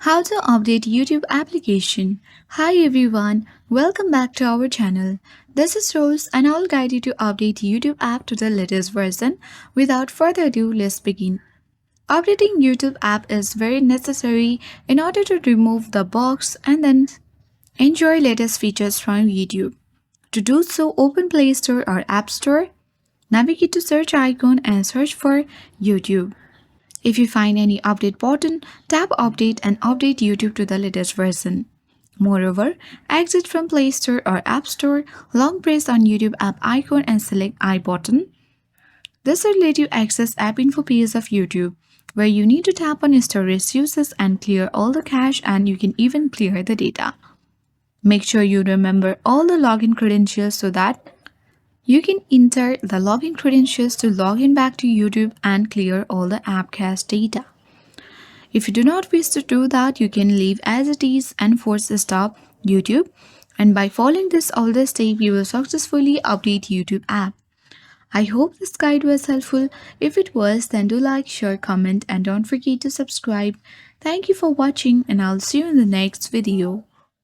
How to update YouTube application. Hi everyone, welcome back to our channel. This is Rose and I'll guide you to update YouTube app to the latest version. Without further ado, let's begin. Updating YouTube app is very necessary in order to remove the box and then enjoy latest features from YouTube. To do so, open Play Store or App Store, navigate to search icon and search for YouTube. If you find any update button, tap update and update YouTube to the latest version. Moreover, exit from Play Store or App Store, long press on YouTube app icon and select I button. This will let you access app info page of YouTube, where you need to tap on storage uses and clear all the cache, and you can even clear the data. Make sure you remember all the login credentials so that you can enter the login credentials to log in back to YouTube and clear all the app cache data. If you do not wish to do that, you can leave as it is and force stop YouTube. And by following all the steps, you will successfully update YouTube app. I hope this guide was helpful. If it was, then do like, share, comment, and don't forget to subscribe. Thank you for watching, and I'll see you in the next video.